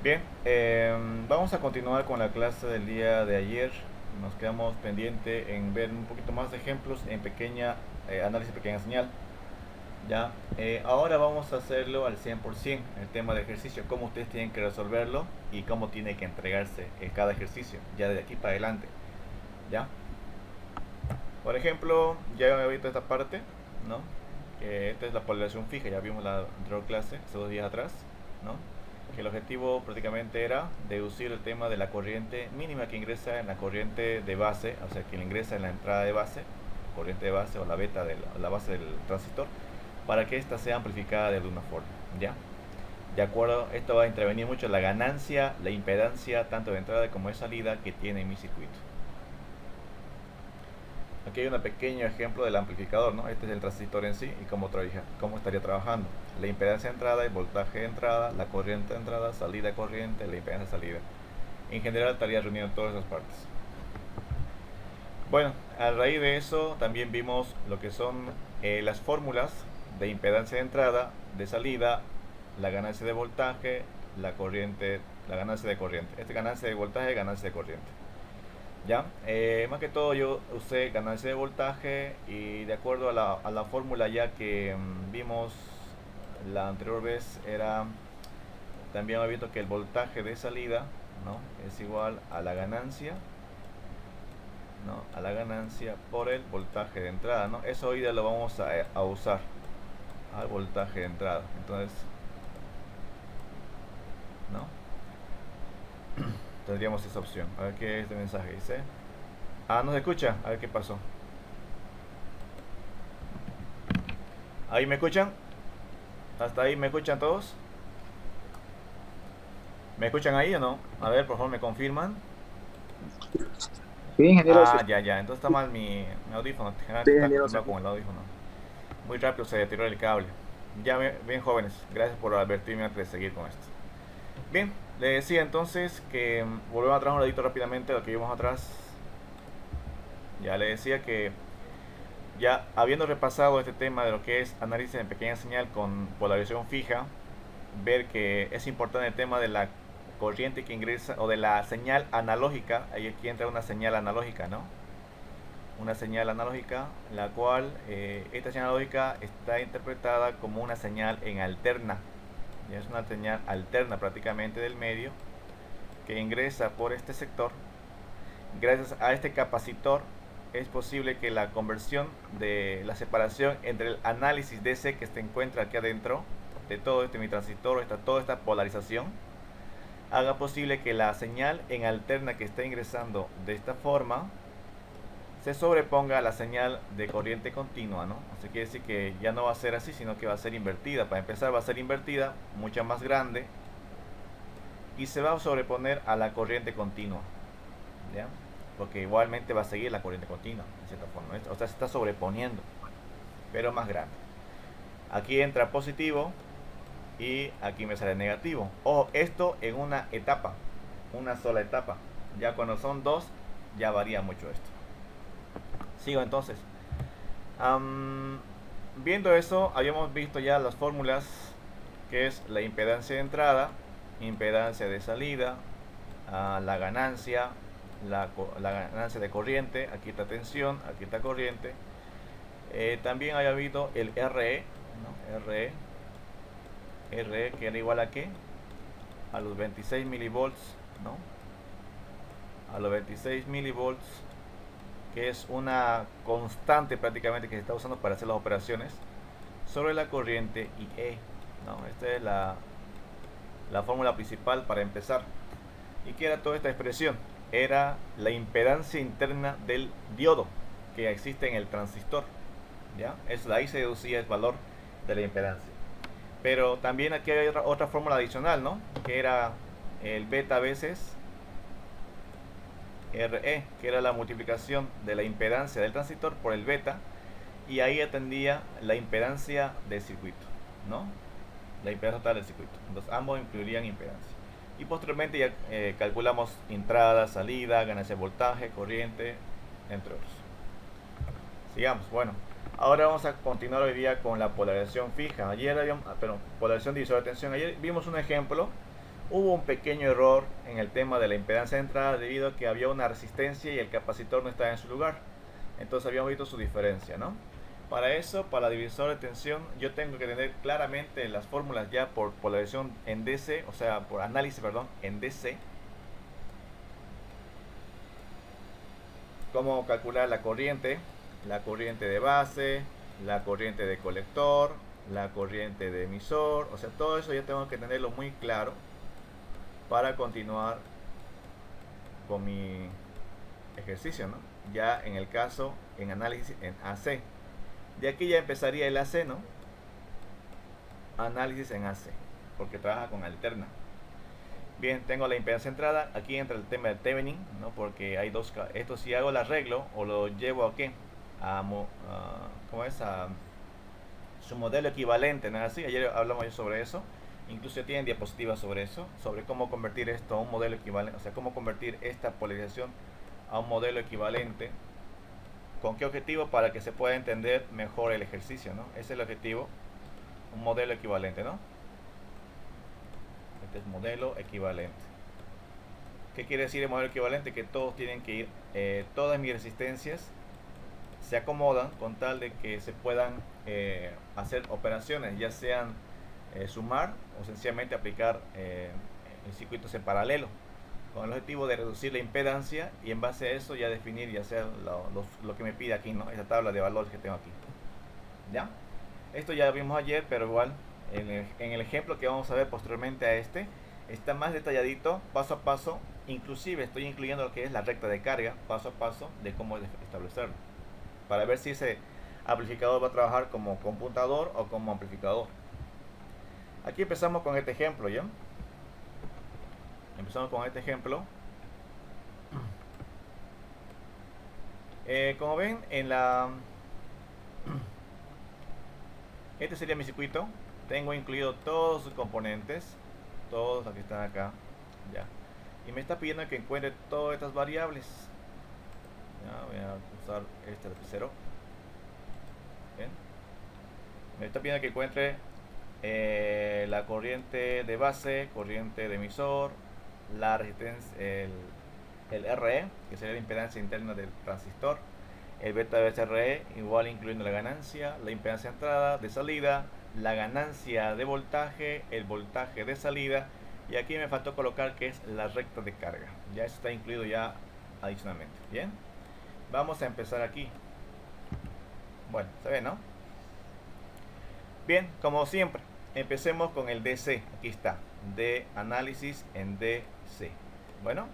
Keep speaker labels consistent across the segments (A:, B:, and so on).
A: Bien, vamos a continuar con la clase del día de ayer. Nos quedamos pendiente en ver un poquito más de ejemplos en pequeña análisis de pequeña señal. Ya, ahora vamos a hacerlo al 100%, el tema de ejercicio, cómo ustedes tienen que resolverlo y cómo tiene que entregarse en cada ejercicio, ya de aquí para adelante. Ya, por ejemplo, ya he visto esta parte, ¿no? Que esta es la polarización fija, ya vimos la anterior clase, hace 2 días atrás, ¿no? Que el objetivo prácticamente era deducir el tema de la corriente mínima que ingresa en la corriente de base, o sea, que ingresa en la entrada de base, corriente de base o la beta de la base del transistor, para que ésta sea amplificada de alguna forma, ¿ya? De acuerdo, esto va a intervenir mucho la ganancia, la impedancia, tanto de entrada como de salida que tiene mi circuito. Aquí hay un pequeño ejemplo del amplificador, ¿no? Este es el transistor en sí y cómo estaría trabajando. La impedancia de entrada, el voltaje de entrada, la corriente de entrada, salida de corriente, la impedancia de salida. En general estaría reuniendo todas esas partes. Bueno, a raíz de eso también vimos lo que son las fórmulas de impedancia de entrada, de salida, la ganancia de voltaje, la corriente, la ganancia de corriente. Esta ganancia de voltaje, ganancia de corriente. Ya, más que todo yo usé ganancia de voltaje y de acuerdo a la fórmula ya que vimos la anterior vez era, también había visto que el voltaje de salida, ¿no? Es igual a la ganancia, ¿no? A la ganancia por el voltaje de entrada, ¿no? Eso hoy día lo vamos a usar al voltaje de entrada. Entonces, ¿no? Tendríamos esa opción. A ver qué este mensaje dice. Ah, no se escucha. A ver qué pasó. ¿Ahí me escuchan? ¿Hasta ahí me escuchan todos? ¿Me escuchan ahí o no? A ver, por favor, me confirman.
B: Sí, ingeniero, sí,
A: Ah, ya, ya. Entonces está mal mi audífono.
B: sí,
A: Generalmente está
B: ingeniero, se
A: acostumbrado con
B: escucha.
A: el audífono. Muy rápido se deterioró el cable. Ya, bien jóvenes. Gracias por advertirme antes de seguir con esto. Bien, le decía entonces que volvemos atrás un ladito rápidamente a lo que vimos atrás. Ya le decía que ya habiendo repasado este tema de lo que es análisis en pequeña señal con polarización fija, ver que es importante el tema de la corriente que ingresa o de la señal analógica. Ahí aquí entra una señal analógica, ¿no? Una señal analógica, la cual esta señal analógica está interpretada como una señal en alterna. Ya es una señal alterna prácticamente del medio que ingresa por este sector. Gracias a este capacitor es posible que la conversión de la separación entre el análisis DC que se encuentra aquí adentro de todo este mi transistor, toda esta polarización, haga posible que la señal en alterna que está ingresando de esta forma se sobreponga a la señal de corriente continua, ¿no? O sea, quiere decir que ya no va a ser así, sino que va a ser invertida. Para empezar va a ser invertida, mucha más grande, y se va a sobreponer a la corriente continua, ¿ya? Porque igualmente va a seguir la corriente continua, de cierta forma. O sea, se está sobreponiendo, pero más grande. Aquí entra positivo y aquí me sale negativo. Ojo, esto en una etapa, una sola etapa. Ya cuando son dos, ya varía mucho esto. Sigo entonces. Am, Viendo eso, habíamos visto ya las fórmulas, que es la impedancia de entrada, impedancia de salida, la ganancia, la ganancia de corriente, aquí está tensión, aquí está corriente. También había habido el RE, ¿no? RE que era igual a qué? A los 26 milivolts, ¿no? A los 26 milivolts, que es una constante prácticamente que se está usando para hacer las operaciones sobre la corriente IE, ¿no? Esta es la fórmula principal para empezar. ¿Y qué era toda esta expresión? Era la impedancia interna del diodo que existe en el transistor, ¿ya? Eso de ahí se deducía el valor de la impedancia. Pero también aquí hay otra fórmula adicional, ¿no? Que era el beta veces RE, que era la multiplicación de la impedancia del transistor por el beta, y ahí atendía la impedancia del circuito, ¿no? La impedancia total del circuito. Entonces ambos incluirían impedancia. Y posteriormente ya calculamos entrada, salida, ganancia de voltaje, corriente, entre otros. Sigamos, bueno. Ahora vamos a continuar hoy día con la polarización fija. Ayer habíamos, polarización divisora de tensión. Ayer vimos un ejemplo hubo un pequeño error en el tema de la impedancia de entrada debido a que había una resistencia y el capacitor no estaba en su lugar. Entonces habíamos visto su diferencia, ¿no? Para eso, para la divisor de tensión, yo tengo que tener claramente las fórmulas ya por polarización en DC, o sea, por análisis, perdón, en DC. Cómo calcular la corriente de base, la corriente de colector, la corriente de emisor, o sea, todo eso ya tengo que tenerlo muy claro para continuar con mi ejercicio, ¿no? Ya en el caso, en análisis en AC. De aquí ya empezaría el AC, ¿no? Análisis en AC, porque trabaja con alterna. Bien, tengo la impedancia entrada. Aquí entra el tema de Thevenin, ¿no? Porque hay dos. Esto si hago el arreglo o lo llevo a qué? ¿Cómo es? A su modelo equivalente, ¿no es así? Ayer hablamos sobre eso. Incluso tienen diapositivas sobre eso, sobre cómo convertir esto a un modelo equivalente, o sea, cómo convertir esta polarización a un modelo equivalente. ¿Con qué objetivo? Para que se pueda entender mejor el ejercicio, ¿no? Ese es el objetivo, un modelo equivalente, ¿no? Este es modelo equivalente. ¿Qué quiere decir el modelo equivalente? Que todos tienen que ir, todas mis resistencias se acomodan con tal de que se puedan hacer operaciones, ya sean sumar o sencillamente aplicar circuitos en paralelo, con el objetivo de reducir la impedancia y en base a eso ya definir y hacer lo que me pide aquí, ¿no? Esa tabla de valores que tengo aquí. ¿Ya? Esto ya lo vimos ayer, pero igual en el ejemplo que vamos a ver posteriormente a este, está más detalladito, paso a paso, inclusive estoy incluyendo lo que es la recta de carga, paso a paso, de cómo establecerlo, para ver si ese amplificador va a trabajar como computador o como amplificador. Aquí empezamos con este ejemplo, ¿ya? Empezamos con este ejemplo. Como ven, este sería mi circuito. Tengo incluido todos sus componentes, todos los que están acá, ya. Y me está pidiendo que encuentre todas estas variables. Ya, voy a usar este lapicero. Bien. Me está pidiendo que encuentre la corriente de base, corriente de emisor, la resistencia, el RE, que sería la impedancia interna del transistor, el beta de RE, igual incluyendo la ganancia, la impedancia de entrada, de salida, la ganancia de voltaje, el voltaje de salida, y aquí me faltó colocar que es la recta de carga. Ya eso está incluido ya adicionalmente. Bien, vamos a empezar aquí. Bueno, se ve, ¿no? Bien, como siempre, empecemos con el DC. Aquí está, de análisis en DC. Bueno,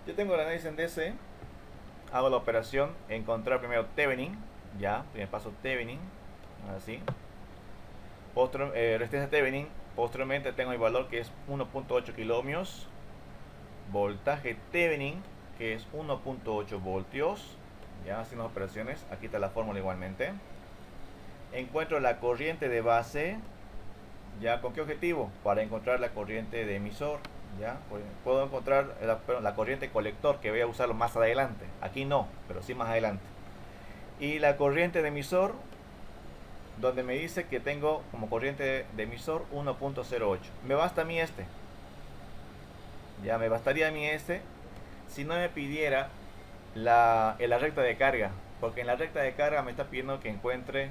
A: yo tengo el análisis en DC. Hago la operación, encontrar primero Thevenin. Ya, primer paso Thevenin. Así. Resistencia Thevenin. Posteriormente tengo el valor que es 1.8 kiloohmios. Voltaje Thevenin, que es 1.8 voltios. Ya, haciendo operaciones. Aquí está la fórmula igualmente. Encuentro la corriente de base. ¿Ya? ¿Con qué objetivo? Para encontrar la corriente de emisor. ¿Ya? Puedo encontrar la corriente colector, que voy a usarlo más adelante. Aquí no, pero sí más adelante. Y la corriente de emisor, donde me dice que tengo como corriente de emisor 1.08. Me basta a mí este. Ya me bastaría a mí este si no me pidiera en la recta de carga. Porque en la recta de carga me está pidiendo que encuentre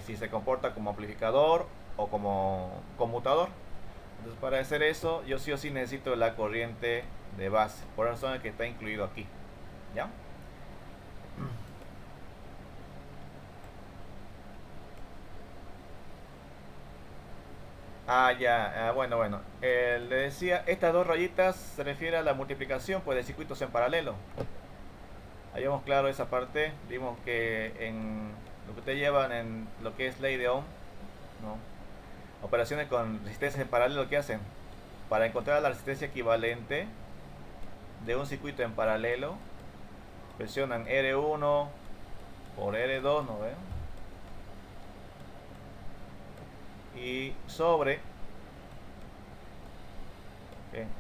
A: si se comporta como amplificador o como conmutador. Entonces para hacer eso yo sí o sí necesito la corriente de base, por razón es que está incluido aquí. ¿Ya? Ya, bueno. Le decía, estas dos rayitas se refiere a la multiplicación pues de circuitos en paralelo. Habíamos claro esa parte, vimos que en lo que ustedes llevan en lo que es ley de Ohm, ¿no? Operaciones con resistencias en paralelo, ¿qué hacen? Para encontrar la resistencia equivalente de un circuito en paralelo, presionan R1 por R2, ¿no ven? Y sobre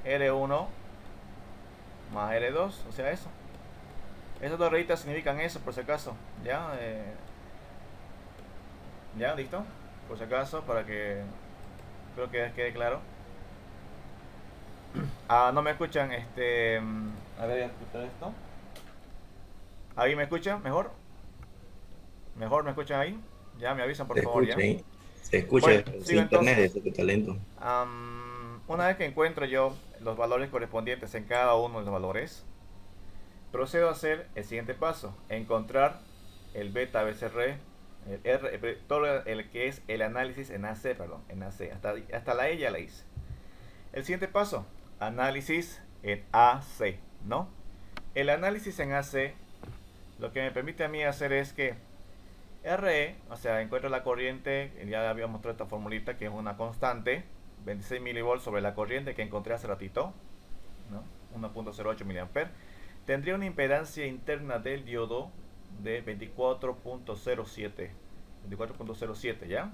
A: R1 más R2, o sea eso. Esas dos rayitas significan eso, por si acaso. ¿Ya? ¿Ya? ¿Listo? Por si acaso, para que creo que quede claro. No me escuchan, a ver, voy a escuchar esto. ¿Ahí me escuchan? ¿Mejor? ¿Mejor me escuchan ahí? Ya me avisan por
B: Se
A: favor,
B: escucha,
A: ya.
B: ¿eh? Se escucha
A: Bueno, sigo
B: sin internet,
A: entonces.
B: ese tu talento.
A: Una vez que encuentro yo los valores correspondientes en cada uno de los valores, procedo a hacer el siguiente paso: encontrar el beta BCR, el R, todo el que es el análisis en AC, perdón, en AC, hasta la E ya la hice. El siguiente paso: análisis en AC, ¿no? El análisis en AC lo que me permite a mí hacer es que RE, o sea, encuentro la corriente, ya había mostrado esta formulita que es una constante, 26 milivolts sobre la corriente que encontré hace ratito, ¿no? 1.08 miliamperes. Tendría una impedancia interna del diodo de 24.07. 24.07, ¿ya?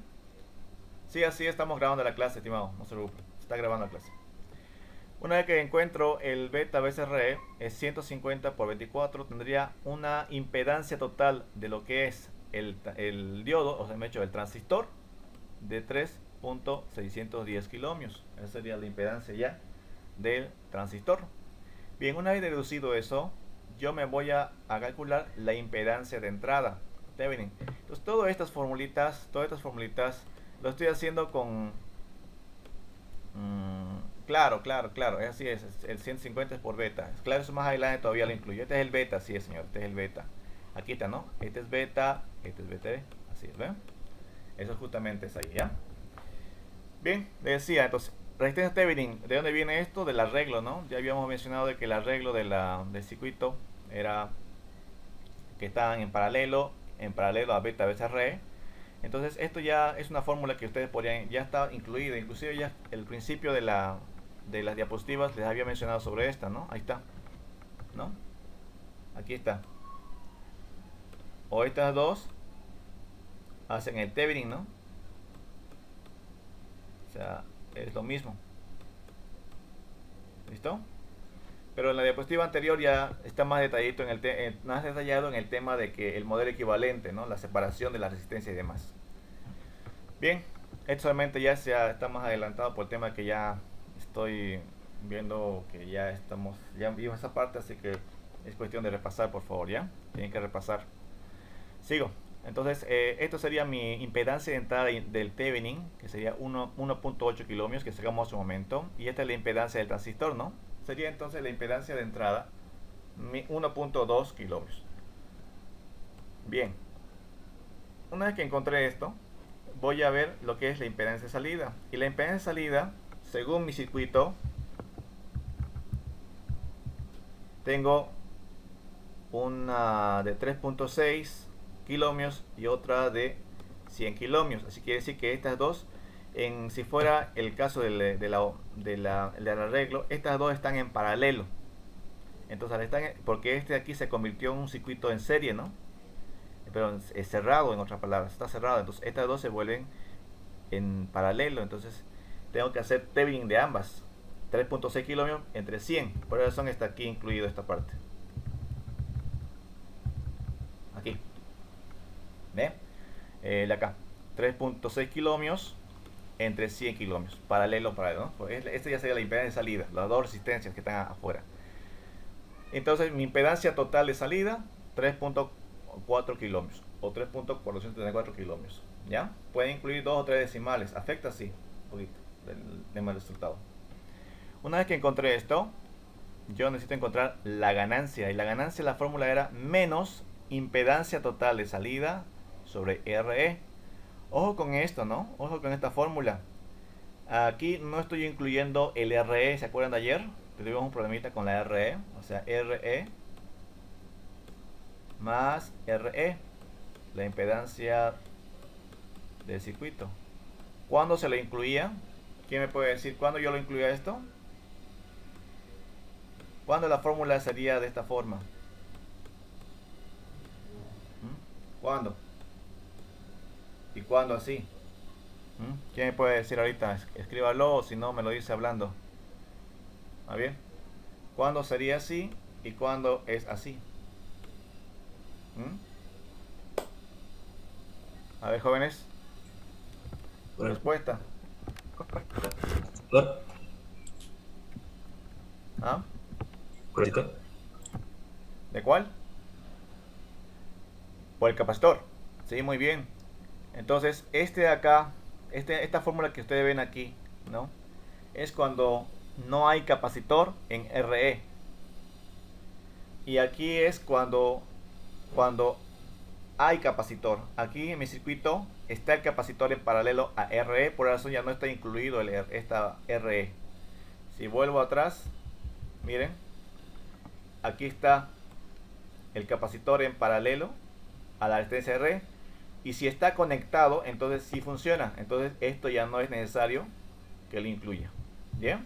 A: Sí, así estamos grabando la clase, estimado, no se preocupe, está grabando la clase. Una vez que encuentro el beta BCRE, es 150 por 24, tendría una impedancia total de lo que es el diodo, o sea, me he hecho el transistor, de 3.610 kiloohmios. Esa sería la impedancia ya del transistor. Bien, una vez deducido eso, yo me voy a calcular la impedancia de entrada. Thevenin. Entonces, todas estas formulitas, lo estoy haciendo con claro, claro, es así es, el 150 es por beta. Claro, eso más adelante todavía lo incluyo. Este es el beta, sí, señor, este es el beta. Aquí está, ¿no? Este es beta, así es, ¿ven? Eso justamente es ahí, ¿ya? Bien, le decía, entonces, resistencia Thevenin, ¿de dónde viene esto? Del arreglo, ¿no? Ya habíamos mencionado de que el arreglo del circuito era que estaban en paralelo a beta BCR. Entonces esto ya es una fórmula que ustedes podrían, ya está incluida, inclusive ya el principio de las diapositivas les había mencionado sobre esta, ¿no? Ahí está, ¿no? Aquí está. O estas dos hacen el Thevenin, ¿no? O sea, es lo mismo. ¿Listo? Pero en la diapositiva anterior ya está más detallado más detallado en el tema de que el modelo equivalente, ¿no? La separación de la resistencia y demás. Bien, esto solamente ya está más adelantado por el tema que ya estoy viendo que ya vimos esa parte, así que es cuestión de repasar, por favor, ¿ya? Tienen que repasar. Sigo. Entonces, esto sería mi impedancia de entrada del Thevenin, que sería 1.8 kiloohmios, que sacamos hace un momento. Y esta es la impedancia del transistor, ¿no? Sería entonces la impedancia de entrada, 1.2 kiloohmios. Bien, una vez que encontré esto, voy a ver lo que es la impedancia de salida. Y la impedancia de salida, según mi circuito, tengo una de 3.6 kiloohmios y otra de 100 kiloohmios. Así quiere decir que estas dos, si fuera el caso del arreglo, estas dos están en paralelo. Entonces, porque este aquí se convirtió en un circuito en serie, ¿no? Pero es cerrado, en otras palabras, está cerrado. Entonces, estas dos se vuelven en paralelo. Entonces, tengo que hacer Thevenin de ambas. 3.6 kiloohmios entre 100. Por eso razón está aquí incluido esta parte. Aquí. ¿Ve? De acá. 3.6 kiloohmios entre 100 kiloohmios. Paralelo, ¿no? Pues esta ya sería la impedancia de salida. Las dos resistencias que están afuera. Entonces, mi impedancia total de salida, 3.4 kiloohmios. O 3.434 kiloohmios. ¿Ya? Puede incluir dos o tres decimales. Afecta, sí. Un poquito. Del resultado. Una vez que encontré esto, yo necesito encontrar la ganancia. Y la ganancia, la fórmula era menos impedancia total de salida sobre RE. Ojo con esto, ¿no? Ojo con esta fórmula. Aquí no estoy incluyendo el RE. ¿Se acuerdan de ayer? Tuvimos un problemita con la RE. O sea, RE más RE. La impedancia del circuito. ¿Cuándo se lo incluía? ¿Quién me puede decir cuándo yo lo incluía esto? ¿Cuándo la fórmula sería de esta forma? ¿Cuándo? ¿Y cuándo así? ¿Quién me puede decir ahorita? Escríbalo o si no me lo dice hablando. ¿Ah, bien? ¿Cuándo sería así y cuándo es así? A ver, jóvenes,
B: Bueno,
A: respuesta.
B: doctor, ¿Correcto?
A: ¿De cuál? Por el capacitor. Sí, muy bien. Entonces, este de acá, esta fórmula que ustedes ven aquí, ¿no? Es cuando no hay capacitor en RE. Y aquí es cuando hay capacitor. Aquí en mi circuito está el capacitor en paralelo a RE, por eso ya no está incluido esta RE. Si vuelvo atrás, miren, aquí está el capacitor en paralelo a la resistencia RE. Y si está conectado, entonces sí funciona. Entonces esto ya no es necesario que lo incluya. ¿Bien?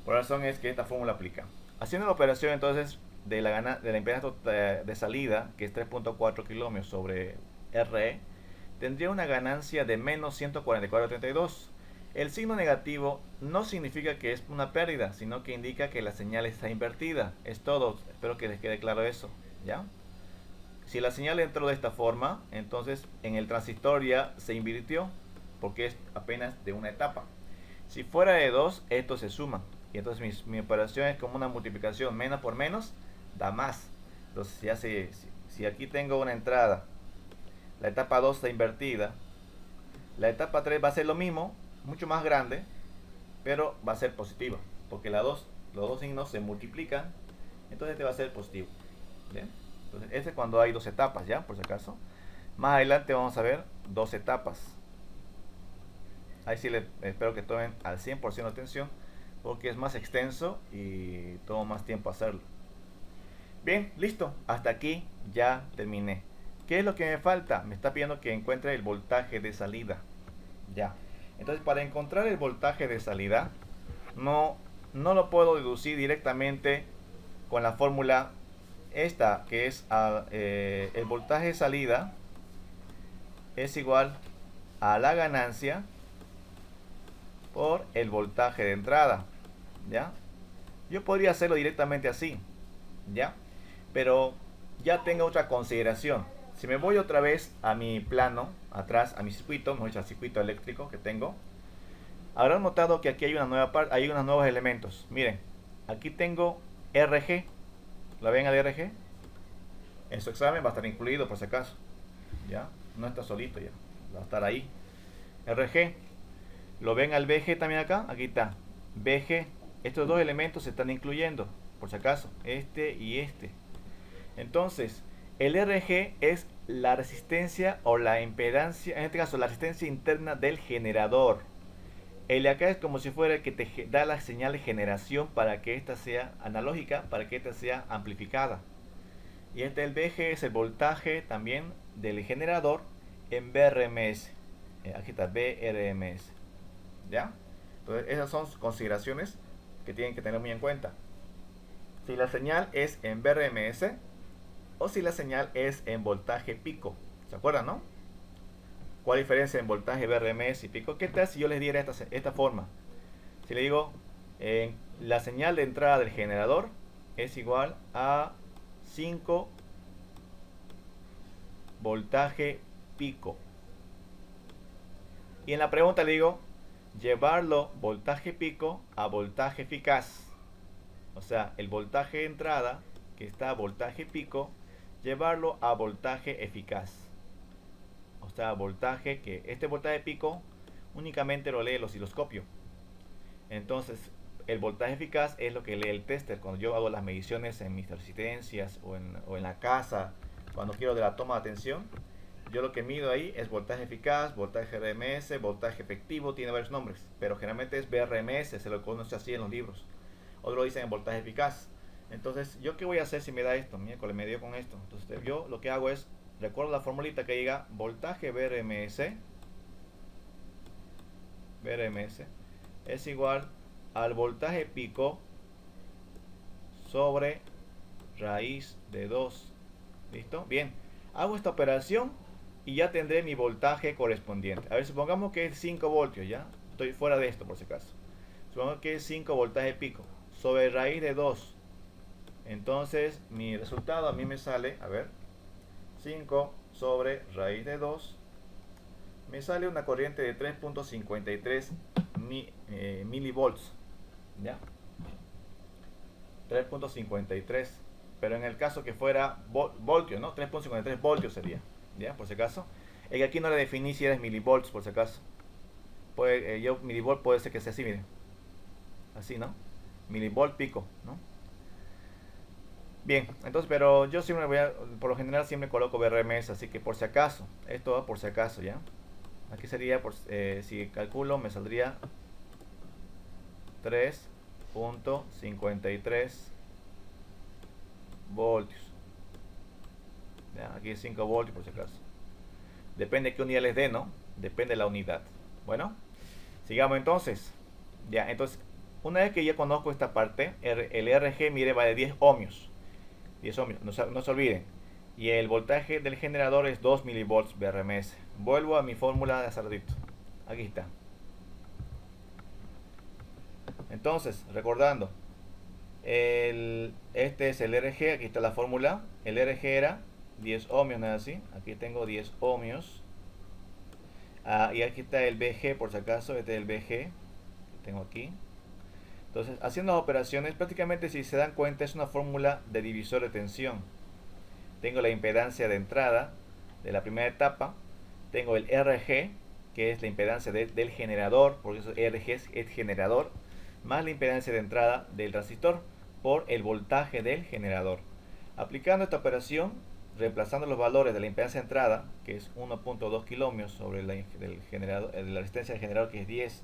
A: Por la razón es que esta fórmula aplica. Haciendo la operación entonces de la impedancia de salida, que es 3.4 kilómetros sobre RE, tendría una ganancia de menos 144.32. El signo negativo no significa que es una pérdida, sino que indica que la señal está invertida. Es todo. Espero que les quede claro eso. ¿Ya? Si la señal entró de esta forma, entonces en el transistor ya se invirtió, porque es apenas de una etapa. Si fuera de 2, estos se suman. Y entonces mi operación es como una multiplicación. Menos por menos da más. Entonces ya si aquí tengo una entrada, la etapa 2 está invertida, la etapa 3 va a ser lo mismo, mucho más grande, pero va a ser positiva. Porque los dos signos se multiplican, entonces este va a ser positivo. ¿Bien? Entonces ese es cuando hay dos etapas, ¿ya? Por si acaso. Más adelante vamos a ver dos etapas. Ahí sí espero que tomen al 100% atención, porque es más extenso y toma más tiempo hacerlo. Bien, listo. Hasta aquí ya terminé. ¿Qué es lo que me falta? Me está pidiendo que encuentre el voltaje de salida. Ya. Entonces, para encontrar el voltaje de salida, no, no lo puedo deducir directamente con la fórmula esta, que es el voltaje de salida es igual a la ganancia por el voltaje de entrada. ¿Ya? Yo podría hacerlo directamente así. ¿Ya? Pero ya tengo otra consideración. Si me voy otra vez a mi plano, atrás, a mi circuito, mejor dicho, al circuito eléctrico que tengo, habrán notado que aquí hay hay unos nuevos elementos. Miren, aquí tengo RG. ¿La ven al RG? En su examen va a estar incluido por si acaso. ¿Ya? No está solito ya. Va a estar ahí. RG. ¿Lo ven al BG también acá? Aquí está. BG. Estos dos elementos se están incluyendo, por si acaso. Este y este. Entonces, el RG es la resistencia o la impedancia, en este caso la resistencia interna del generador. El de acá es como si fuera el que te da la señal de generación para que esta sea analógica, para que esta sea amplificada. Y este el BG es el voltaje también del generador en BRMS. Aquí está BRMS. ¿Ya? Entonces esas son consideraciones que tienen que tener muy en cuenta. Si la señal es en BRMS, o si la señal es en voltaje pico. ¿Se acuerdan, no? ¿Cuál diferencia en voltaje BRMS y pico? ¿Qué tal si yo les diera esta forma? Si le digo, la señal de entrada del generador es igual a 5 voltaje pico. Y en la pregunta le digo, llevarlo voltaje pico a voltaje eficaz. O sea, el voltaje de entrada, que está a voltaje pico, llevarlo a voltaje eficaz. O sea, voltaje que este voltaje pico únicamente lo lee el osciloscopio. Entonces, el voltaje eficaz es lo que lee el tester cuando yo hago las mediciones en mis resistencias o en la casa, cuando quiero de la toma de atención. Yo lo que mido ahí es voltaje eficaz, voltaje RMS, voltaje efectivo, tiene varios nombres, pero generalmente es BRMS, se lo conoce así en los libros. Otros lo dicen en voltaje eficaz. Entonces, ¿yo qué voy a hacer si me da esto? Miércoles me dio con esto. Entonces, yo lo que hago es, recuerdo la formulita que diga voltaje BRMS es igual al voltaje pico sobre raíz de 2. ¿Listo? Bien. Hago esta operación y ya tendré mi voltaje correspondiente. A ver, supongamos que es 5 voltios, ¿ya? Estoy fuera de esto por si acaso. Supongamos que es 5 voltaje pico sobre raíz de 2. Entonces, mi resultado a mí me sale, a ver, 5 sobre raíz de 2. Me sale una corriente de 3.53 milivolts. ¿Ya? 3.53, pero en el caso que fuera voltios, ¿no? 3.53 voltios sería, ¿ya? Por si acaso. Es que aquí no le definí si eres milivolts, por si acaso. Puede, milivolt puede ser que sea así, miren. Así, ¿no? Milivolt pico, ¿no? Bien, entonces, pero yo siempre voy a, por lo general siempre coloco BRMS, así que por si acaso, esto va por si acaso, ¿ya? Aquí sería, si calculo, me saldría 3.53 voltios. ¿Ya? Aquí es 5 voltios por si acaso. Depende de qué unidad les dé, ¿no? Depende de la unidad. Bueno, sigamos entonces. Ya, entonces, una vez que ya conozco esta parte, el RG, mire, va de 10 ohmios. 10 ohmios, no se olviden. Y el voltaje del generador es 2 milivolts BRMS. Vuelvo a mi fórmula de hace ratito. Aquí está. Entonces, recordando, este es el RG, aquí está la fórmula. El RG era 10 ohmios, ¿no es así? Aquí tengo 10 ohmios. Y aquí está el BG, por si acaso, este es el BG que tengo aquí. Entonces, haciendo las operaciones, prácticamente si se dan cuenta es una fórmula de divisor de tensión. Tengo la impedancia de entrada de la primera etapa, tengo el RG, que es la impedancia del generador, por eso RG es generador, más la impedancia de entrada del transistor por el voltaje del generador. Aplicando esta operación, reemplazando los valores de la impedancia de entrada, que es 1.2 kilómetros sobre la resistencia del generador, que es 10,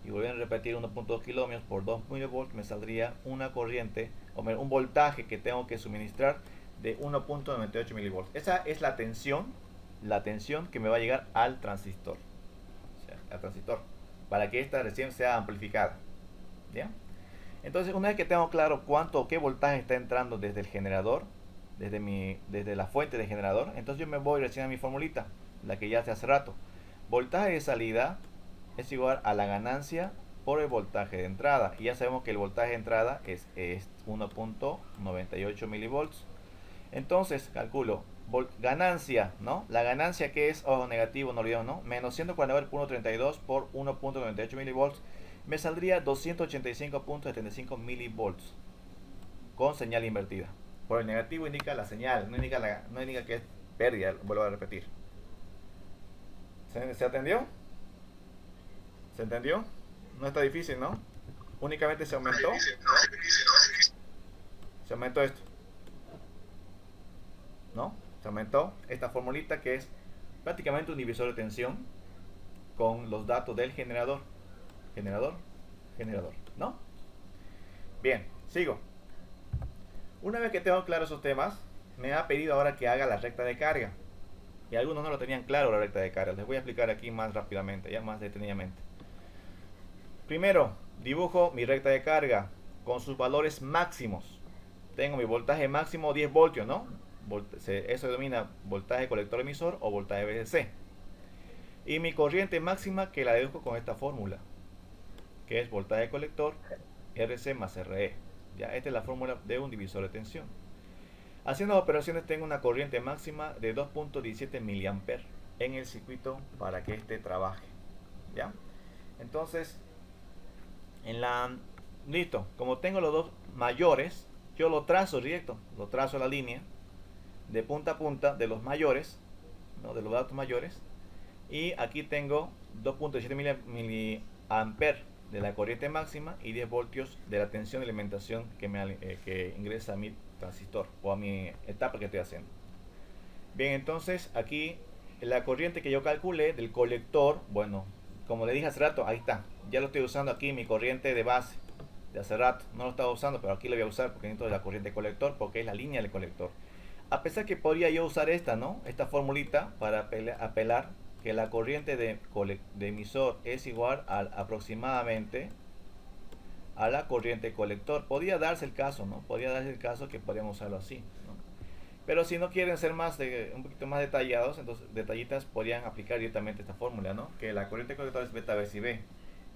A: y volviendo a repetir 1.2 kilómetros por 2 milivolts, me saldría una corriente, o un voltaje que tengo que suministrar de 1.98 milivolts. Esa es la tensión que me va a llegar al transistor, o sea, al transistor, para que esta recién sea amplificada. ¿Ya? Entonces, una vez que tengo claro qué voltaje está entrando desde el generador, desde la fuente del generador, entonces yo me voy recién a mi formulita, la que ya hace rato. Voltaje de salida es igual a la ganancia por el voltaje de entrada. Y ya sabemos que el voltaje de entrada es 1.98 milivolts. Entonces, calculo ganancia, ¿no? La ganancia que es, negativo, no olvidemos, ¿no? Menos 149.32 por 1.98 milivolts. Me saldría 285.75 milivolts con señal invertida. Por el negativo indica la señal, no indica que es pérdida, vuelvo a repetir. ¿Se atendió? ¿Se entendió? No está difícil, ¿no? Únicamente se aumentó. Se aumentó esto, ¿no? Se aumentó esta formulita que es prácticamente un divisor de tensión con los datos del generador, ¿no? Bien, sigo. Una vez que tengo claro esos temas, me ha pedido ahora que haga la recta de carga. Y algunos no lo tenían claro la recta de carga. Les voy a explicar aquí más rápidamente, ya más detenidamente. Primero, dibujo mi recta de carga con sus valores máximos. Tengo mi voltaje máximo 10 voltios, ¿no? Eso se denomina voltaje colector emisor o voltaje VDC. Y mi corriente máxima que la deduzco con esta fórmula, que es voltaje colector RC más RE. Ya, esta es la fórmula de un divisor de tensión. Haciendo operaciones tengo una corriente máxima de 2.17 mA en el circuito para que este trabaje. ¿Ya? Entonces, listo, como tengo los dos mayores, yo lo trazo directo, lo trazo la línea de punta a punta de los mayores, ¿no? De los datos mayores, y aquí tengo 2.17 mA de la corriente máxima y 10 voltios de la tensión de alimentación que ingresa a mi transistor o a mi etapa que estoy haciendo. Bien, entonces aquí la corriente que yo calculé del colector, bueno, como le dije hace rato, ahí está, ya lo estoy usando aquí, mi corriente de base de hace rato, no lo estaba usando, pero aquí lo voy a usar porque necesito la corriente colector, porque es la línea del colector. A pesar que podría yo usar esta, ¿no? Esta formulita para apelar que la corriente de emisor es igual aproximadamente a la corriente colector. Podría darse el caso, ¿no? Podría darse el caso que podríamos usarlo así, ¿no? Pero si no quieren ser un poquito más detallados, entonces detallistas podrían aplicar directamente esta fórmula, ¿no? Que la corriente colector es beta B B.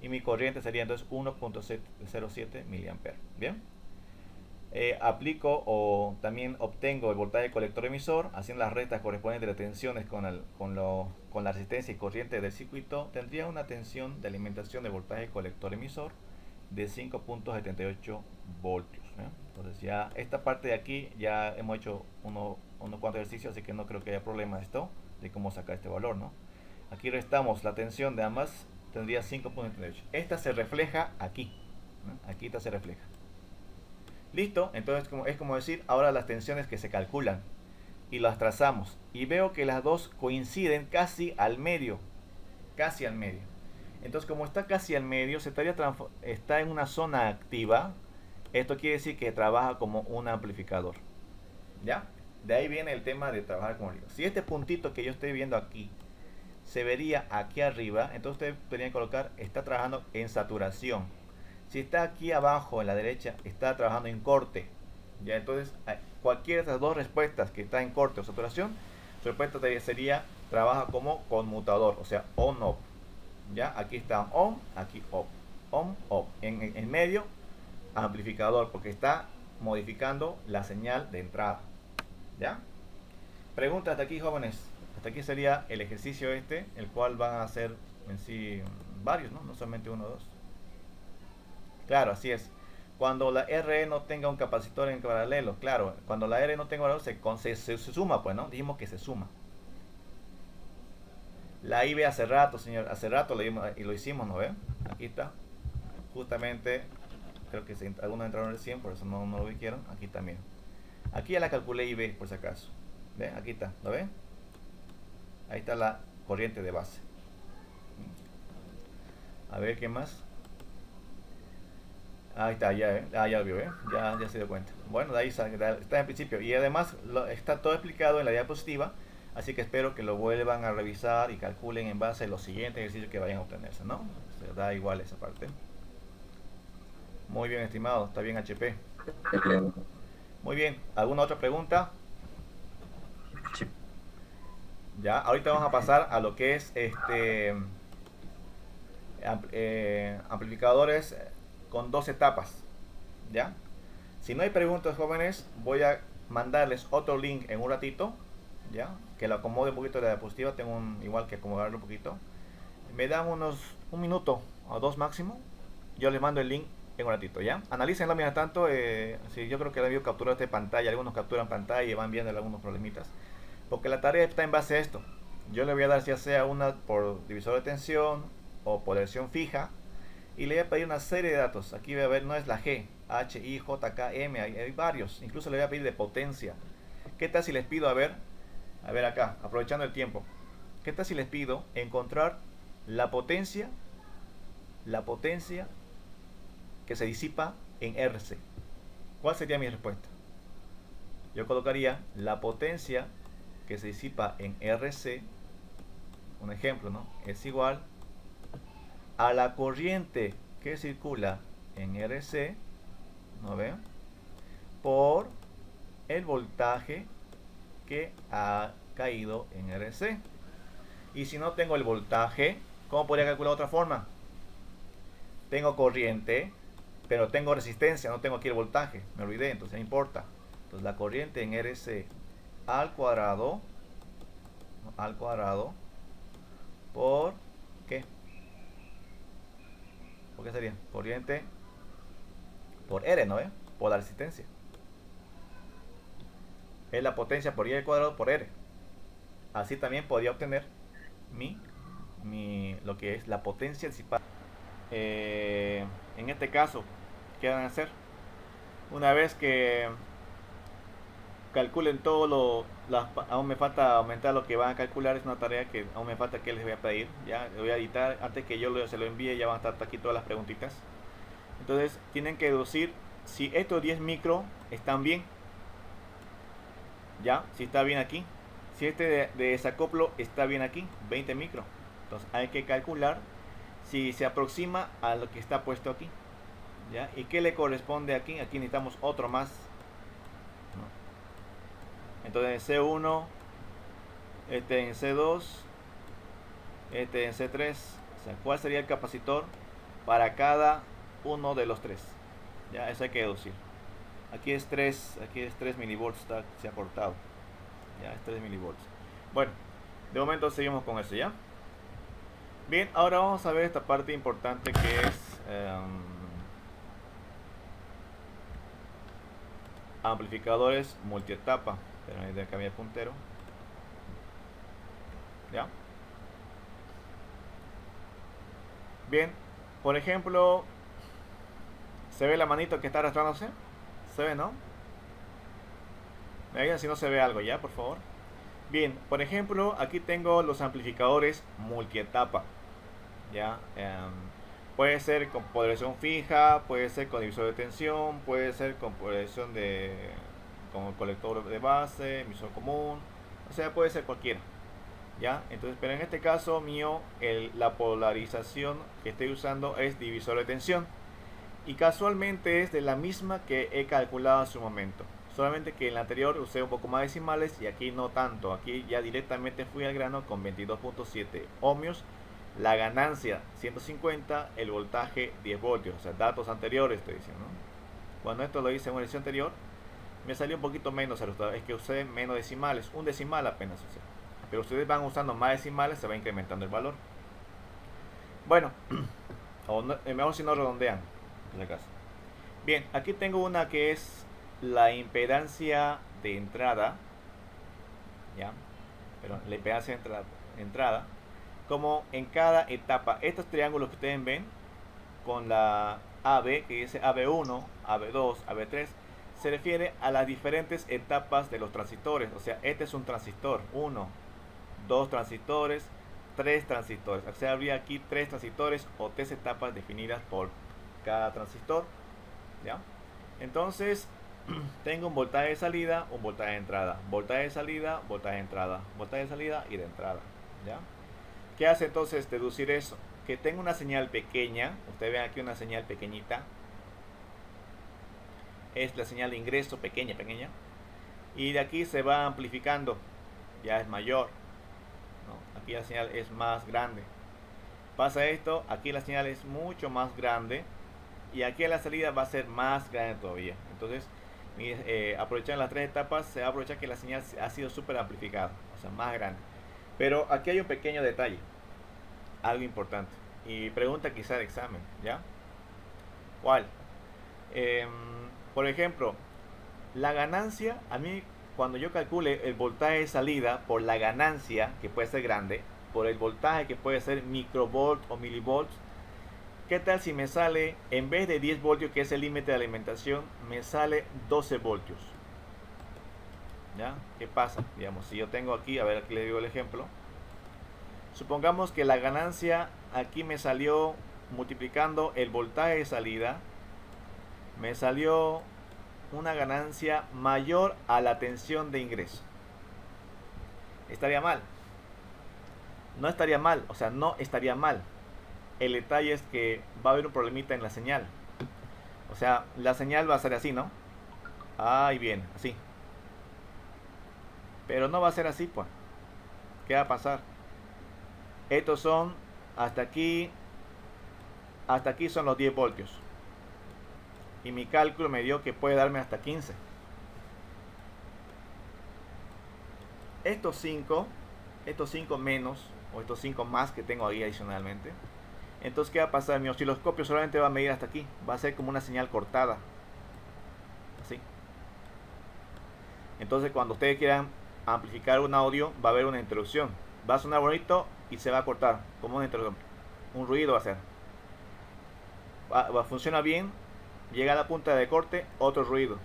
A: Y mi corriente sería entonces 1.07 mA. Bien. Aplico o también obtengo el voltaje colector emisor haciendo las restas correspondientes de tensiones con la resistencia y corriente del circuito. Tendría una tensión de alimentación de voltaje colector emisor de 5.78 voltios, ¿eh? Entonces ya esta parte de aquí ya hemos hecho unos cuantos ejercicios, así que no creo que haya problema esto de cómo sacar este valor, ¿no? Aquí restamos la tensión de ambas, tendría 5.78. Esta se refleja aquí, ¿no? Aquí esta se refleja. Listo, entonces es como decir ahora las tensiones que se calculan y las trazamos y veo que las dos coinciden casi al medio, casi al medio. Entonces como está casi al medio, está en una zona activa. Esto quiere decir que trabaja como un amplificador, ¿ya? De ahí viene el tema de trabajar como digo. Si este puntito que yo estoy viendo aquí se vería aquí arriba, entonces ustedes podrían colocar está trabajando en saturación. Si está aquí abajo en la derecha, está trabajando en corte. Ya, entonces cualquiera de estas dos respuestas que está en corte o saturación, su respuesta sería trabaja como conmutador, o sea, on-off. Ya, aquí está on, aquí off, on, off. En medio, amplificador, porque está modificando la señal de entrada. ¿Ya? Preguntas hasta aquí, jóvenes. Hasta aquí sería el ejercicio este, el cual van a hacer en sí varios, ¿no? No solamente uno o dos. Claro, así es. Cuando la RE no tenga un capacitor en paralelo, claro, cuando la R no tenga valor se suma, pues, ¿no? Dijimos que se suma. La IB hace rato, señor, hace rato lo hicimos, ¿no ve? Aquí está. Justamente, creo que algunos entraron recién, por eso no lo vieron. Aquí también. Aquí ya la calculé IB, por si acaso. ¿Ve? Aquí está, ¿lo ven? Ahí está la corriente de base. A ver, ¿qué más? Ahí está, ya lo vio, ya se dio cuenta. Bueno, de ahí está en principio. Y además está todo explicado en la diapositiva. Así que espero que lo vuelvan a revisar y calculen en base a los siguientes ejercicios que vayan a obtenerse, ¿no? Se da igual esa parte. Muy bien, estimado. Está bien, HP. Muy bien. ¿Alguna otra pregunta?
B: Sí.
A: Ya, ahorita vamos a pasar a lo que es amplificadores con dos etapas. ¿Ya? Si no hay preguntas, jóvenes, voy a mandarles otro link en un ratito. ¿Ya? Que lo acomode un poquito de la diapositiva. Tengo igual que acomodarlo un poquito. Me dan un minuto o dos máximo. Yo les mando el link en un ratito, ¿ya? Analícenlo mientras tanto. Sí, yo creo que han habido capturas de pantalla. Algunos capturan pantalla y van viendo algunos problemitas. Porque la tarea está en base a esto. Yo le voy a dar ya sea una por divisor de tensión o por lección fija. Y le voy a pedir una serie de datos. Aquí voy a ver, no es la G, H, I, J, K, M. Hay varios. Incluso le voy a pedir de potencia. ¿Qué tal si les pido, a ver acá, aprovechando el tiempo. ¿Qué tal si les pido encontrar la potencia que se disipa en RC? ¿Cuál sería mi respuesta? Yo colocaría la potencia que se disipa en RC, un ejemplo, ¿no? Es igual a la corriente que circula en RC, ¿no ven? Por el voltaje que ha caído en RC. Y si no tengo el voltaje, ¿cómo podría calcular de otra forma? Tengo corriente, pero tengo resistencia, no tengo aquí el voltaje. Me olvidé, entonces no importa. Entonces la corriente en RC al cuadrado por ¿qué? ¿Por qué sería? Corriente por R, ¿no? Por la resistencia. Es la potencia por I al cuadrado por R. Así también podría obtener lo que es la potencia disipada. En este caso, ¿qué van a hacer? Una vez que calculen aún me falta aumentar lo que van a calcular, es una tarea que aún me falta que les voy a pedir. Ya lo voy a editar antes que yo se lo envíe, ya van a estar aquí todas las preguntitas. Entonces tienen que deducir si estos 10 micro están bien. Ya, si está bien aquí. Si este de desacoplo está bien aquí, 20 micro. Entonces hay que calcular si se aproxima a lo que está puesto aquí. ¿Ya? ¿Y qué le corresponde aquí? Aquí necesitamos otro más. Entonces en C1, este en C2, este en C3. O sea, ¿cuál sería el capacitor para cada uno de los tres? Ya, eso hay que deducir. Aquí es 3 milivolts, se ha cortado. Ya, es 3 milivolts. Bueno, de momento seguimos con eso, ¿ya? Bien, ahora vamos a ver esta parte importante que es amplificadores multietapa. Pero ahí de cambiar el puntero. ¿Ya? Bien, por ejemplo, ¿se ve la manito que está arrastrándose? ¿Se ve, no? Me digan si no se ve algo ya, por favor. Bien, por ejemplo, aquí tengo los amplificadores multietapa. Ya, puede ser con polarización fija, puede ser con divisor de tensión, puede ser con polarización con colector de base, emisor común, o sea, puede ser cualquiera. ¿Ya? Entonces, pero en este caso mío, la polarización que estoy usando es divisor de tensión. Y casualmente es de la misma que he calculado en su momento. Solamente que en la anterior usé un poco más decimales y aquí no tanto. Aquí ya directamente fui al grano con 22.7 ohmios. La ganancia 150, el voltaje 10 voltios. O sea, datos anteriores estoy diciendo, ¿no? Cuando esto lo hice en una lección anterior, me salió un poquito menos el resultado. Es que usé menos decimales, un decimal apenas usé. Pero ustedes van usando más decimales, se va incrementando el valor. Bueno, o no, mejor si no redondean, en el caso. Bien, aquí tengo una que es la impedancia de entrada, ¿ya? Pero la impedancia de entrada, como en cada etapa. Estos triángulos que ustedes ven con la AB, que dice AB1, AB2, AB3, se refiere a las diferentes etapas de los transistores. O sea, este es un transistor, 1, 2 transistores, 3 transistores. O sea, habría aquí 3 transistores o 3 etapas definidas por cada transistor, ¿ya? Entonces, tengo un voltaje de salida, un voltaje de entrada, voltaje de salida, voltaje de entrada, voltaje de salida y de entrada, ¿ya? ¿Qué hace entonces deducir eso? Que tengo una señal pequeña, ustedes ven aquí una señal pequeñita, es la señal de ingreso pequeña, y de aquí se va amplificando, ya es mayor, ¿no? Aquí la señal es más grande. Pasa esto, aquí la señal es mucho más grande y aquí a la salida va a ser más grande todavía. Entonces, aprovechando las 3 etapas, se va a aprovechar que la señal ha sido súper amplificada, o sea, más grande. Pero aquí hay un pequeño detalle, algo importante, y pregunta quizá de examen, ¿ya? ¿Cuál? Por ejemplo, la ganancia, a mí cuando yo calcule el voltaje de salida por la ganancia, que puede ser grande, por el voltaje que puede ser microvolt o milivolts, ¿qué tal si me sale, en vez de 10 voltios que es el límite de alimentación, me sale 12 voltios? ¿Ya? ¿Qué pasa? Digamos, si yo tengo aquí, a ver, aquí le digo el ejemplo. Supongamos que la ganancia aquí me salió, multiplicando el voltaje de salida, me salió una ganancia mayor a la tensión de ingreso. ¿Estaría mal? No estaría mal, o sea, no estaría mal. El detalle es que va a haber un problemita en la señal. O sea, la señal va a ser así, ¿no? Ahí viene, así. Pero no va a ser así, pues. ¿Qué va a pasar? Estos son, hasta aquí son los 10 voltios. Y mi cálculo me dio que puede darme hasta 15. Estos 5 menos, o estos 5 más que tengo ahí adicionalmente. Entonces, ¿qué va a pasar? Mi osciloscopio solamente va a medir hasta aquí. Va a ser como una señal cortada. Así. Entonces, cuando ustedes quieran amplificar un audio, va a haber una interrupción. Va a sonar bonito y se va a cortar. Como una interrupción. Un ruido va a ser. Funciona bien. Llega a la punta de corte, otro ruido.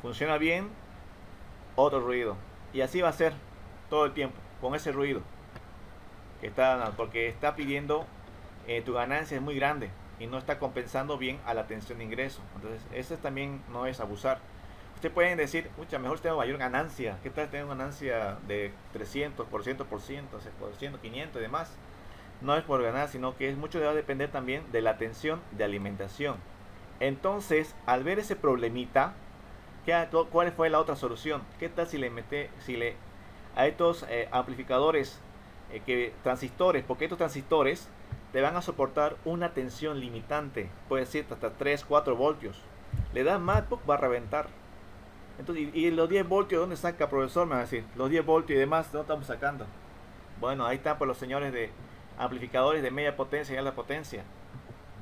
A: Funciona bien, otro ruido. Y así va a ser todo el tiempo, con ese ruido que está dando, porque está pidiendo, tu ganancia es muy grande y no está compensando bien a la tensión de ingreso. Entonces, eso también no es abusar. Ustedes pueden decir, mucha mejor tengo mayor ganancia. ¿Qué tal tengo ganancia de 300%, 6%, 500 y demás? No es por ganar, sino que mucho va a depender también de la tensión de alimentación. Entonces, al ver ese problemita, ¿cuál fue la otra solución? ¿Qué tal si le a estos amplificadores, transistores, porque estos transistores te van a soportar una tensión limitante, puede ser hasta 3, 4 voltios. Le das más, va a reventar. Entonces, ¿y los 10 voltios dónde saca, profesor? Me va a decir, los 10 voltios y demás, ¿dónde estamos sacando? Bueno, ahí están por los señores de amplificadores de media potencia y alta potencia.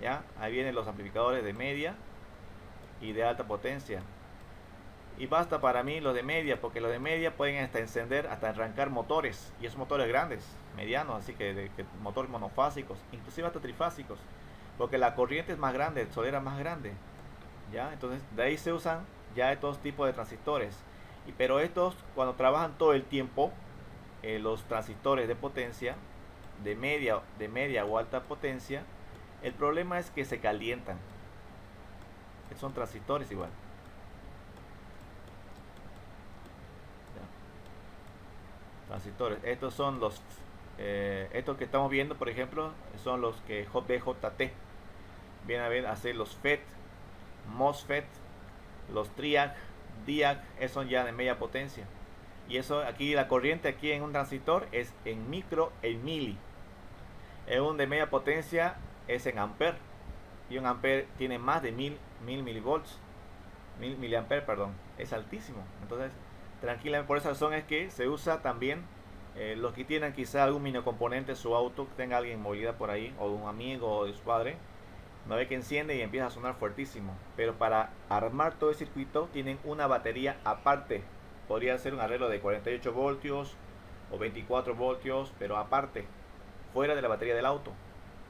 A: ¿Ya? Ahí vienen los amplificadores de media y de alta potencia. y basta para mí los de media, porque los de media pueden hasta encender, hasta arrancar motores, y esos motores grandes, medianos, así que motores monofásicos, inclusive hasta trifásicos, porque la corriente es más grande, el solera es más grande, ¿ya? Entonces de ahí se usan ya estos tipos de transistores, pero estos cuando trabajan todo el tiempo, los transistores de potencia, de media o alta potencia, el problema es que se calientan, son transistores igual. Transistores, estos son los estos que estamos viendo, por ejemplo, son los que BJT vienen a ser los FET, MOSFET, los TRIAC, DIAC, esos son ya de media potencia. Y eso aquí, la corriente aquí en un transistor es en micro, en mili. En un de media potencia es en amper, y un amper tiene más de 1000 milivolts, 1000 miliamperes, perdón, es altísimo. Entonces tranquilamente, por esa razón es que se usa también los que tienen quizá algún mini componente en su auto, que tenga alguien en movilidad por ahí, o de un amigo o de su padre, no ve que enciende y empieza a sonar fuertísimo. Pero para armar todo el circuito tienen una batería aparte. Podría ser un arreglo de 48 voltios o 24 voltios, pero aparte, fuera de la batería del auto.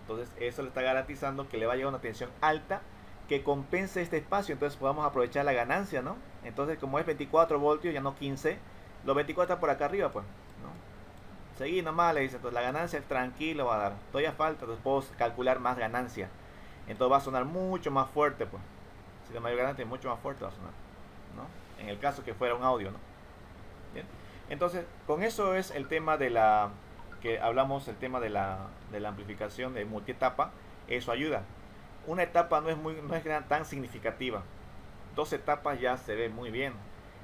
A: Entonces eso le está garantizando que le va a llegar una tensión alta que compense este espacio, entonces podamos aprovechar la ganancia, ¿no? Entonces como es 24 voltios, ya no 15, los 24 están por acá arriba, pues, ¿no? Seguí nomás, le dice, entonces la ganancia tranquilo va a dar, todavía falta, entonces puedo calcular más ganancia, entonces va a sonar mucho más fuerte, pues, si la mayor ganancia mucho más fuerte va a sonar, ¿no? En el caso que fuera un audio, ¿no? Bien, entonces con eso es el tema de la, que hablamos, el tema de la amplificación de multietapa, eso ayuda. Una etapa no es tan significativa. 2 etapas ya se ve muy bien.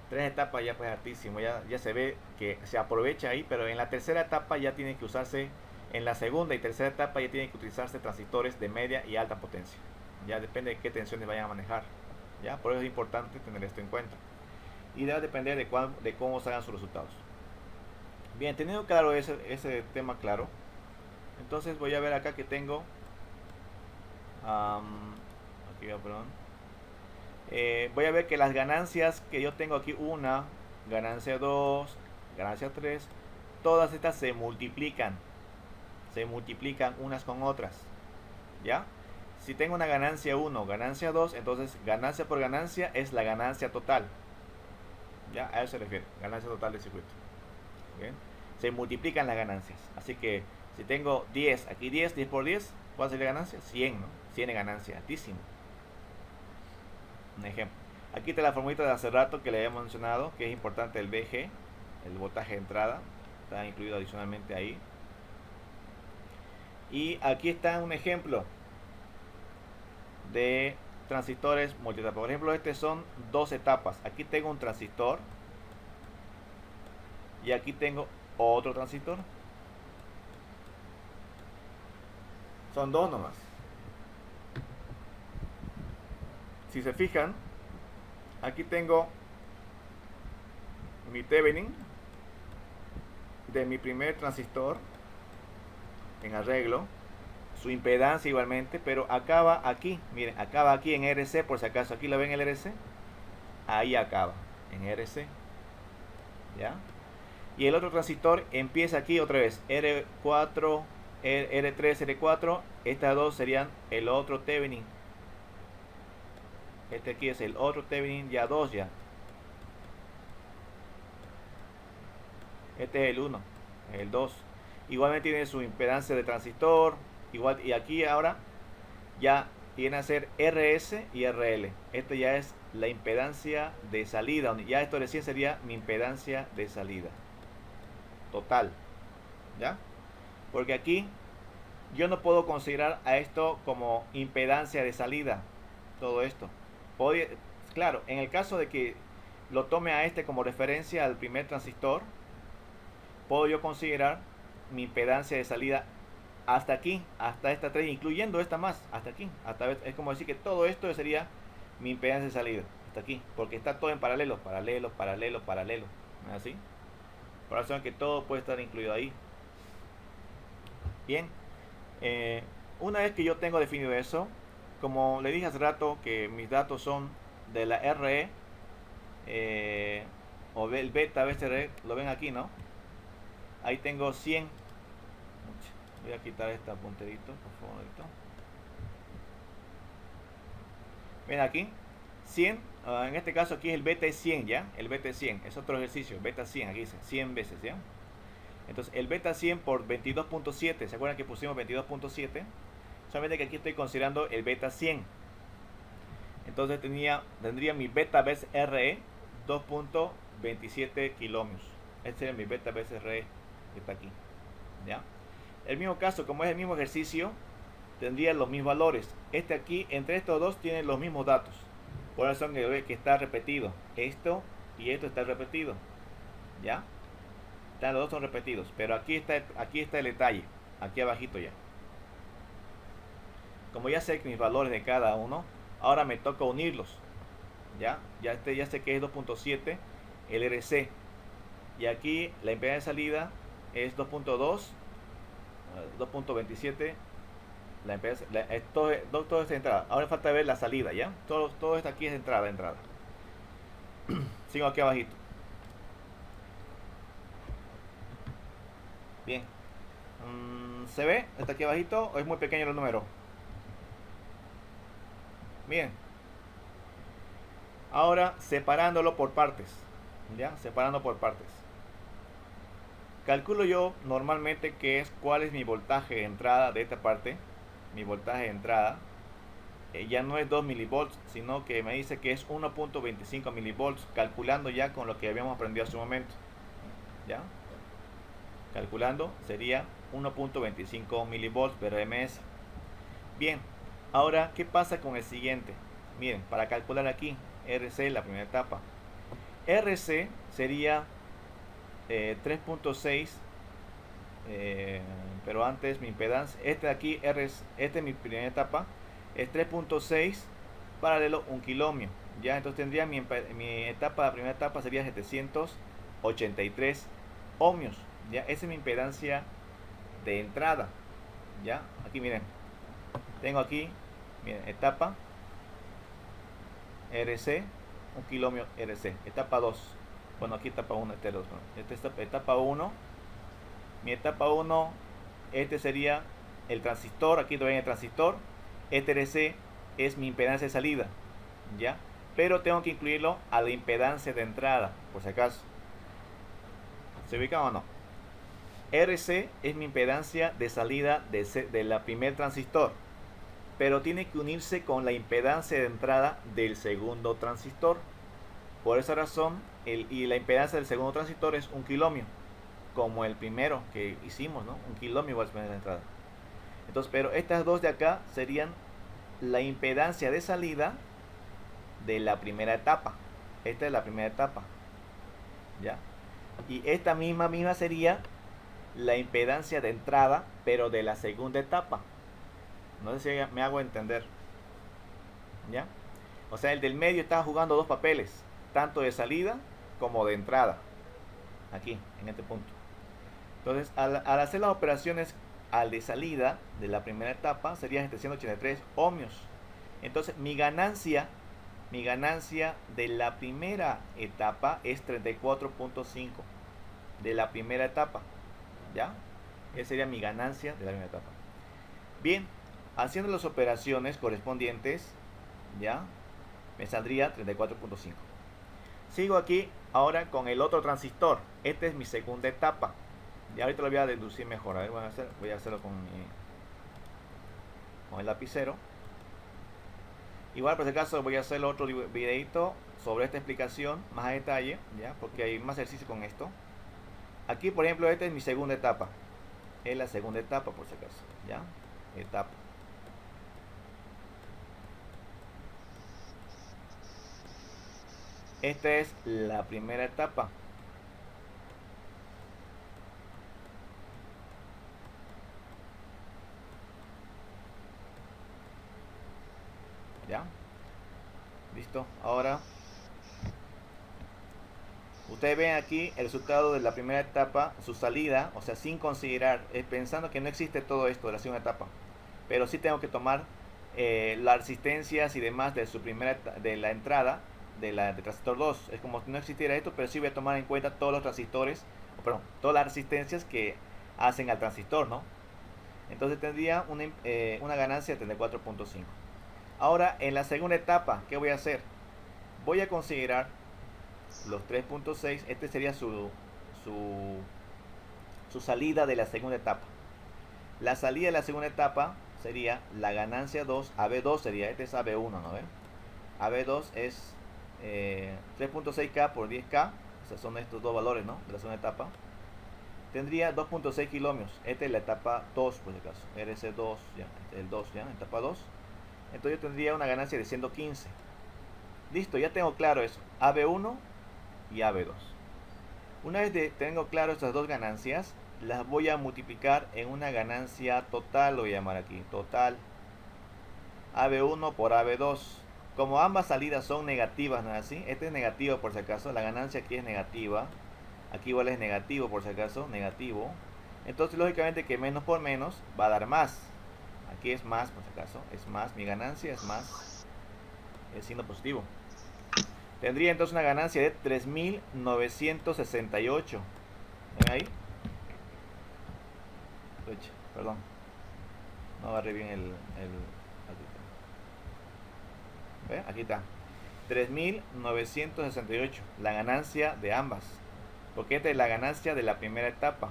A: 3 etapas ya pues altísimo. Ya se ve que se aprovecha ahí, pero en la tercera etapa ya tiene que usarse, en la segunda y tercera etapa ya tienen que utilizarse transistores de media y alta potencia. Ya depende de qué tensiones vayan a manejar. ¿Ya? Por eso es importante tener esto en cuenta. Y debe depender de cómo salgan sus resultados. Bien, teniendo claro ese tema claro, entonces voy a ver acá que tengo aquí va, perdón. Voy a ver que las ganancias que yo tengo aquí, una, ganancia 2, ganancia 3, todas estas se multiplican unas con otras, ¿ya? Si tengo una ganancia 1, ganancia 2, entonces ganancia por ganancia es la ganancia total, ¿ya? A eso se refiere, ganancia total del circuito. ¿Bien? Se multiplican las ganancias, así que si tengo 10, aquí 10 por 10, ¿cuál sería la ganancia? 100, ¿no? 100 de ganancia, altísimo. Un ejemplo. Aquí está la formulita de hace rato que le habíamos mencionado, que es importante el VG, el voltaje de entrada, está incluido adicionalmente ahí. Y aquí está un ejemplo de transistores multietapa. Por ejemplo, este son 2 etapas. Aquí tengo un transistor y aquí tengo otro transistor. Son 2 nomás. Si se fijan, aquí tengo mi Thevenin de mi primer transistor en arreglo, su impedancia igualmente, pero acaba aquí, miren, acaba aquí en RC, por si acaso aquí lo ven el RC, ahí acaba en RC, ¿ya? Y el otro transistor empieza aquí otra vez, R4, R3, R4, estas dos serían el otro Thevenin. Este aquí es el otro Thevenin, ya 2 ya. Este es el 1, el 2. Igualmente tiene su impedancia de transistor. Igual, y aquí ahora ya viene a ser RS y RL. Este ya es la impedancia de salida. Ya esto recién sería mi impedancia de salida total. ¿Ya? Porque aquí yo no puedo considerar a esto como impedancia de salida. Todo esto. Claro, en el caso de que lo tome a este como referencia al primer transistor, puedo yo considerar mi impedancia de salida hasta aquí, hasta esta 3, incluyendo esta más, hasta aquí. Es como decir que todo esto sería mi impedancia de salida, hasta aquí, porque está todo en paralelo, paralelo. ¿No es así? Por razón que todo puede estar incluido ahí. Bien, una vez que yo tengo definido eso, como le dije hace rato que mis datos son de la RE, o el beta BCR, lo ven aquí, ¿no? Ahí tengo 100. Voy a quitar este punterito, por favor. Ven aquí, 100, en este caso aquí es el beta es 100, ¿ya? El beta es 100, es otro ejercicio, beta 100, aquí dice 100 veces, ¿ya? Entonces el beta 100 por 22.7, ¿se acuerdan que pusimos 22.7? Solamente que aquí estoy considerando el beta 100. Entonces tendría mi beta BCRE 2.27 kilómetros. Este sería mi beta BCRE que está aquí, ¿ya? El mismo caso, como es el mismo ejercicio, tendría los mismos valores. Este aquí, entre estos dos, tienen los mismos datos. Por eso que está repetido. Esto y esto está repetido, ¿ya? Los dos son repetidos, pero aquí está el detalle, aquí abajito ya. Como ya sé que mis valores de cada uno, ahora me toca unirlos, ya sé que es 2.7 el RC, y aquí la impedancia de salida es 2.2, 2.27 la impedancia, todo es de entrada. Ahora falta ver la salida, ya. Todo esto aquí es de entrada. Sigo aquí abajito. Bien. ¿Se ve? ¿Está aquí abajito o es muy pequeño el número? Bien. Ahora separándolo por partes. ¿Ya? Separando por partes. Calculo yo normalmente cuál es mi voltaje de entrada de esta parte. Mi voltaje de entrada. Ya no es 2 milivolts, sino que me dice que es 1.25 milivolts. Calculando ya con lo que habíamos aprendido hace un momento. ¿Ya? Calculando sería 1.25 milivolts per ms. Bien, ahora ¿qué pasa con el siguiente? Miren, para calcular aquí RC, la primera etapa, RC sería 3.6, pero antes mi impedancia, este de aquí, este es mi primera etapa, es 3.6 paralelo 1 kilómetro, ya. Entonces tendría mi etapa, la primera etapa sería 783 ohmios. Ya, esa es mi impedancia de entrada. Ya, aquí miren, tengo aquí, miren, etapa RC, 1 kilómetro RC, etapa 2, bueno, aquí etapa 1, este es etapa 1, mi etapa 1, este sería el transistor, aquí todavía el transistor, este RC es mi impedancia de salida, ya, pero tengo que incluirlo a la impedancia de entrada, por si acaso. ¿Se ubican o no? RC es mi impedancia de salida de la primer transistor, pero tiene que unirse con la impedancia de entrada del segundo transistor. Por esa razón, y la impedancia del segundo transistor es 1 kilómetro, como el primero que hicimos, ¿no? 1 kilómetro igual a la entrada. Entonces, pero estas dos de acá serían la impedancia de salida de la primera etapa. Esta es la primera etapa, ¿ya? Y esta misma sería la impedancia de entrada, pero de la segunda etapa. No sé si me hago entender, ¿ya? O sea, el del medio está jugando dos papeles, tanto de salida como de entrada, aquí, en este punto. Entonces, al hacer las operaciones al de salida de la primera etapa, serían 783 ohmios. Entonces, mi ganancia de la primera etapa es 34.5 de la primera etapa, ¿ya? Esa sería mi ganancia de la primera etapa. Bien, haciendo las operaciones correspondientes, ¿ya? Me saldría 34.5. Sigo aquí ahora con el otro transistor. Esta es mi segunda etapa. Y ahorita lo voy a deducir mejor. A ver, voy a hacerlo con el lapicero. Igual, por si acaso, voy a hacer otro videito sobre esta explicación más a detalle, ¿ya? Porque hay más ejercicio con esto. Aquí, por ejemplo, esta es mi segunda etapa. Es la segunda etapa, por si acaso, ¿ya? Etapa. Esta es la primera etapa. ¿Ya? Listo. Ahora ustedes ven aquí el resultado de la primera etapa, su salida, o sea, sin considerar, pensando que no existe todo esto de la segunda etapa, pero sí tengo que tomar las resistencias y demás de su primera de la entrada de transistor 2. Es como si no existiera esto, pero sí voy a tomar en cuenta todos los transistores, perdón, todas las resistencias que hacen al transistor, ¿no? Entonces tendría una ganancia de 34.5. Ahora, en la segunda etapa, ¿qué voy a hacer? Voy a considerar los 3.6. Este sería su salida de la segunda etapa. La salida de la segunda etapa sería la ganancia 2, AB2 sería, este es AB1, ¿no ven? AB2 es 3.6K por 10K, o sea, son estos dos valores, ¿no? De la segunda etapa. Tendría 2.6 kilómetros, esta es la etapa 2, por si acaso, RC2, ya, este es el 2, ya, etapa 2. Entonces yo tendría una ganancia de 115. Listo, ya tengo claro eso, AB1 y AB2. Una vez tengo claro estas dos ganancias, las voy a multiplicar en una ganancia total, lo voy a llamar aquí, total AB1 por AB2. Como ambas salidas son negativas, ¿no es así? Este es negativo por si acaso, la ganancia aquí es negativa, aquí igual es negativo por si acaso, negativo. Entonces lógicamente que menos por menos va a dar más. Aquí es más por si acaso, es más, mi ganancia es más, es signo positivo. Tendría entonces una ganancia de 3.968. ¿Ven ahí? Uch, perdón. No agarré bien el ¿ve? Aquí está. 3.968. La ganancia de ambas. Porque esta es la ganancia de la primera etapa.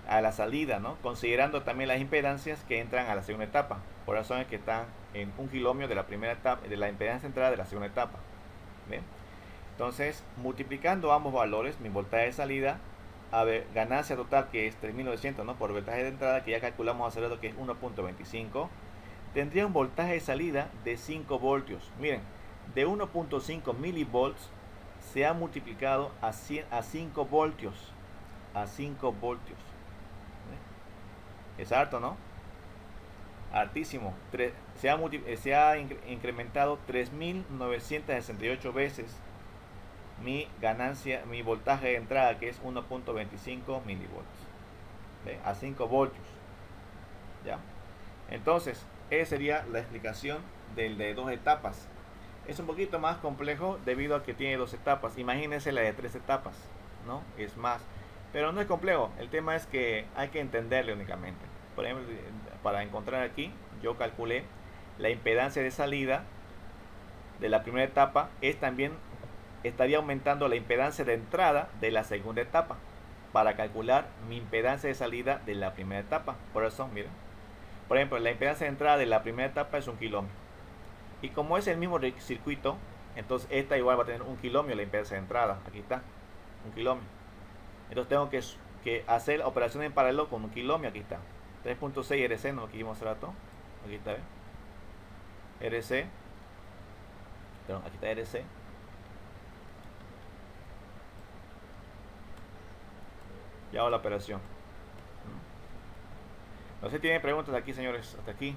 A: A la salida, ¿no? Considerando también las impedancias que entran a la segunda etapa. Por razón es que están en 1 kilómetro de la primera etapa, de la impedancia entrada de la segunda etapa. ¿Ven? Entonces, multiplicando ambos valores, mi voltaje de salida, a ver, ganancia total que es 3.900, ¿no? Por voltaje de entrada, que ya calculamos hace rato que es 1.25, tendría un voltaje de salida de 5 voltios. Miren, de 1.5 milivolts se ha multiplicado a 5 voltios. A 5 voltios. Es harto, ¿no? Hartísimo. Se ha incrementado 3.968 veces mi ganancia, mi voltaje de entrada, que es 1.25 milivolts. ¿Ve? A 5 voltios. ¿Ya? Entonces, esa sería la explicación del de 2 etapas. Es un poquito más complejo debido a que tiene 2 etapas. Imagínense la de 3 etapas, ¿no? Es más. Pero no es complejo. El tema es que hay que entenderle únicamente. Por ejemplo, para encontrar aquí, yo calculé la impedancia de salida de la primera etapa. Estaría aumentando la impedancia de entrada de la segunda etapa para calcular mi impedancia de salida de la primera etapa. Por eso, miren. Por ejemplo, la impedancia de entrada de la primera etapa es 1 kilómetro. Y como es el mismo circuito, entonces esta igual va a tener 1 kilómetro la impedancia de entrada. Aquí está, 1 kilómetro. Entonces tengo que hacer operaciones en paralelo con 1 kilómetro. Aquí está. 3.6 RC, no lo que vimos hace rato. Aquí está, ¿ves? RC. Perdón, aquí está RC. Ya hago la operación. No sé si tienen preguntas aquí, señores. Hasta aquí.